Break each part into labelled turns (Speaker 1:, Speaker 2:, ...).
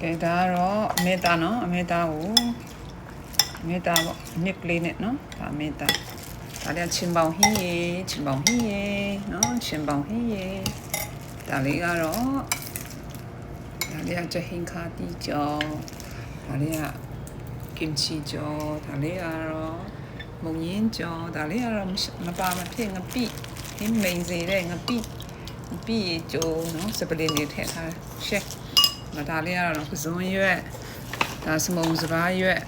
Speaker 1: ကဲဒါကတော့အမေတာနော်အမေတာကိုအမေတာပေါ့နစ်ကလေးနဲ့နော်ဒါအမေတာဒါလည်းချင်းပေါင်ဟင်းရေချင်းပေါင်ဟင်းရေနော်ချင်းပေါင်ဟင်းရေဒါလေးကတော့ဒါလေးကချက်ဟင်းခါတီကျော်ဒါလေးကကင်ချီကျော်ဒါလေးကတော့မုံရင်းကျော်ဒါလေးကတော့မပါမဖြစ်ငပိဟင်းမိန်စေတဲ့ငပိကျိုးနော်စပလင်းတွေထည့်ထားရှက်ဒါလေးကတော့ကစုံရွက်ဒါစမုံစပါးရွက်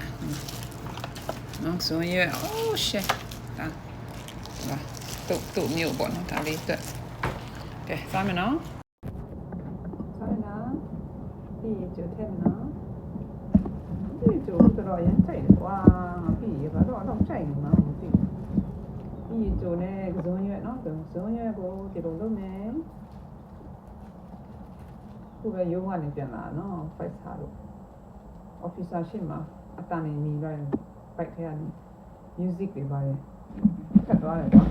Speaker 1: နော်ကစုံရွက်အိုးရှက်ဒါတုတ်မျိုးပေါ့နော်ဒါလေးအတွက်ကဲစားမယ်နော်စားမယ်နော်ပြီးကျိုးထည့်မယ်နော်ပြီးကျိုးတော့ရမ်းကြိုက်တယ်ကွာပြီးရပါတော့ကြိုက်နေမှာမသိဘူးပြီးကျိုးနဲ့ကစုံရွက်နော်ကစုံရွက်ကိုဒီလိုလုပ်မယ်ခုပဲရုံးကနေပြန်လာနော်ဖိုက်ထားလို့ officer ရှင်းမှာအတန်နေနေလိုက်ဖိုက်ထဲကနေ music တွေပါတယ်ထပ်သွားတယ်ကွာ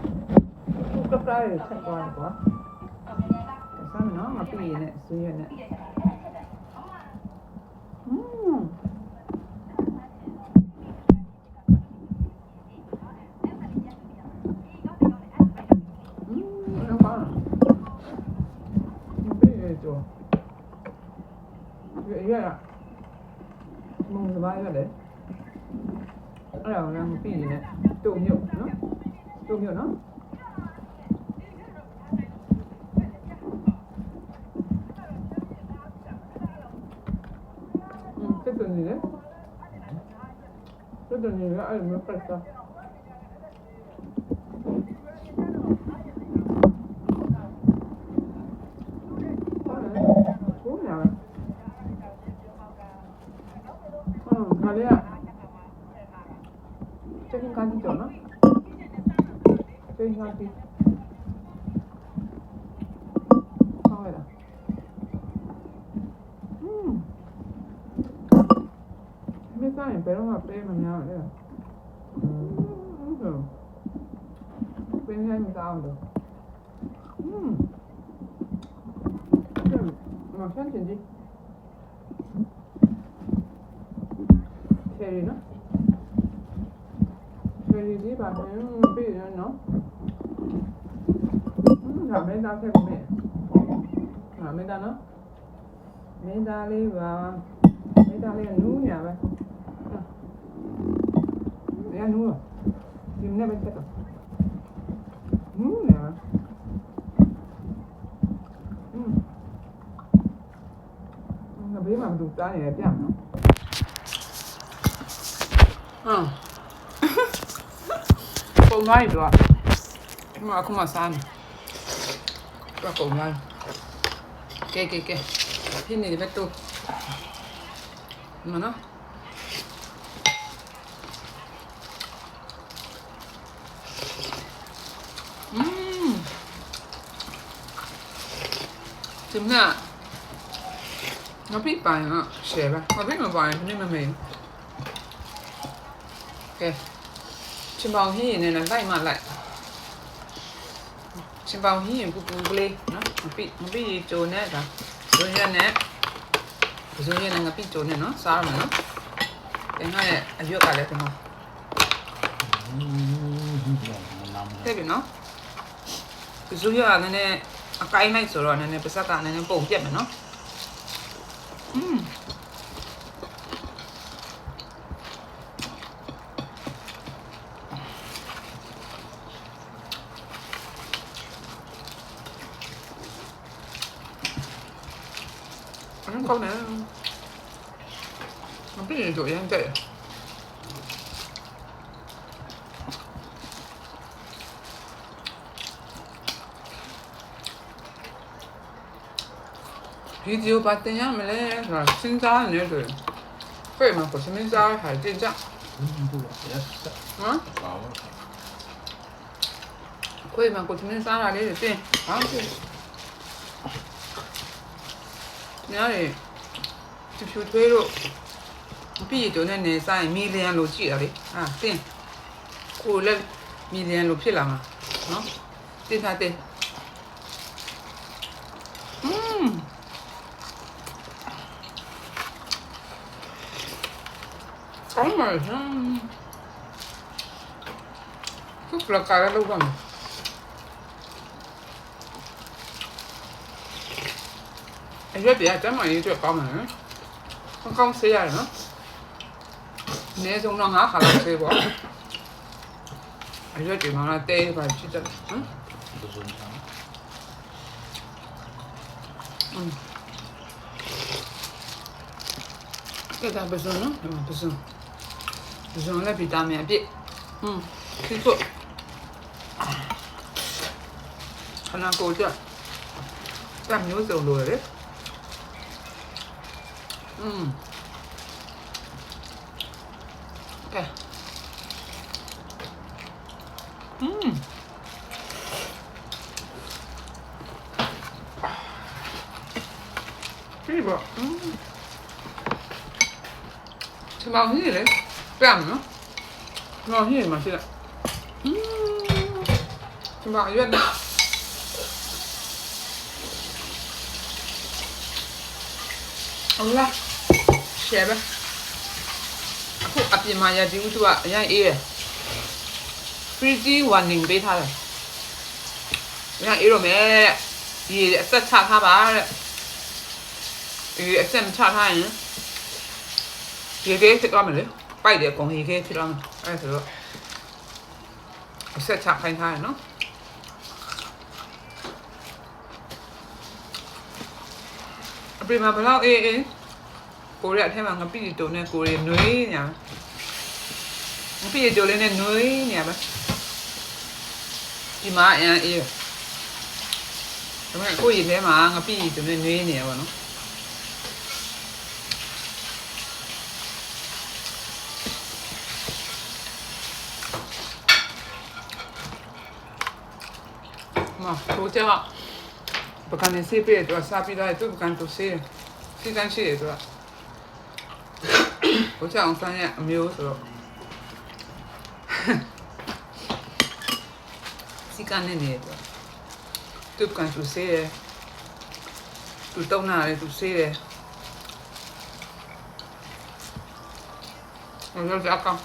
Speaker 1: ခုကပရာတွေထပ်သွားတယ်ကွာဆမ်းနော်မပြီးရင်နဲ့ဇွေးရနဲ့ရမုံစပါးရတယ်အဲ့ဒါလည်းမပြီးနေနဲ့တုံမြုပ်နော်တုံမြုပ်နော်တက်တယ်နေလေတက်တယ်နေလေအဲ့မပတ်တာဒါလေးကချက်ချင်းကားကြည့်ကြောနော်ချက်ချင်းကားကြည့်ဟောရလားမင်းစားရင်ဘယ်တော့မှပေးမများဘူးလေပင်းဟမ်းစားအောင်မဆန်းချင်ကြီးcherry no cherry di ba bi no ga me da se me ga me da no me da le ba me da le nu nya ba ya nu di me ba se ka nu nya ga be ma du ta ne pian noကုန်သွားပြီတော့အခုမှစားမယ်တော့ကုန်သွားပြီကဲဖြစ်နေတယ်ပဲတော့မနော်ဒီမှာငါပြပိုင်อ่ะရှယ်ပါငါပြမပိုင်နည်းမမေးကဲချင်းပေါင်ဟင်းရင်လည်းလိုက်မှလိုက်ချင်းပေါင်ဟင်းရင်ပူပူကလေးနော်မပြီးကြိုနဲ့ဒါဇွန်ရက်နဲ့ငါပြီးကြိုနဲ့နော်စားရမယ်နော်ကဲငါရဲ့အရွက်ကလည်းဒီမှာတဲ့ပြီနော်ဇွန်ရက်ကလည်းအကိုင်းလိုက်ဆိုတော့နည်းနည်းပါစက်ကနည်းနည်းပုံပြတ်မယ်နော်ကောင်းတယ်မပြီးရင်တော့ရမ်းတဲ့ဗီဒီယိုပါတင်ရမလဲဆိုတာစဉ်းစားနေတယ်ဖေးမှာကိုစဉ်းစားဟာကြည့်ကြဟမ်ခွေးမှာကိုစဉ်းစားတာလေးတင်ဟာညာလေဖြူထွေးလို့ပြီးတော့နေစားရင်မီလီယံလို့ကြည့်ရလေတင်ကိုလည်းမီလီယံလို့ဖြစ်လာမှာနော်တင်ထားတင် ကောင်းပါလေခုကလာကားလောက်ပါမယ်အဲ့ဒီတမ်းမရေးအတွက်ကောင်းတယ်နော်ကောင်းဆေးရတယ်နော်အနည်းဆုံးတော့9ခါလောက်ဆေးပေါ့အဲ့ဒီမှာတဲပါချစ်တယ်နော်ကဲဒါပစုံနော်ပစုံလည်းဗီတာမင်အပြည့်ဒီဆိုခဏကိုကြတာမျိုးစုံလိုရတယ်ကဲဒီဘောချမောင်ကြီးလေပြမ်းနော်ချမောင်ကြီးမရှိလားချမောင်ရွက်နေဟုတ်လားရှယ်ပဲအခုအပြင်မှာရဒီဦးသူကအရင်အေးရ pretty warning ပေးထားတယ်အရင်အေးတော့မယ်ဒီအသက်ချထားပါတဲ့ဒီအသက်ချထားရင်ရေခဲဖြစ်သွားမယ်လေပိုက်တယ်ကုန်ရေခဲဖြစ်သွားမယ်အဲ့ဒါဆိုတော့အဆက်ချခိုင်းထားရနော်အပြင်မှာဘယ်တော့အေးကိုရအထက်မှာငပိတုံနဲ့ကိုရနွေးညာငပိတုံလေးနဲ့နွေးညာပဲဒီမှာအရင်အေးဒါပေမဲ့ကိုရထဲမှာငပိတုံနဲ့နွေးနေရပါတော့我叫不干的设备对吧？啥比来都不干都是，时间是对吧？我这样发现没有说，时间的呢对吧？都不干都是，都到哪里都是的，我要这样。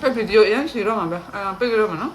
Speaker 1: Cái video အရင်ရှိတော့မှာပဲအဲ့ဒါပြည့်ကြတော့မှာနော်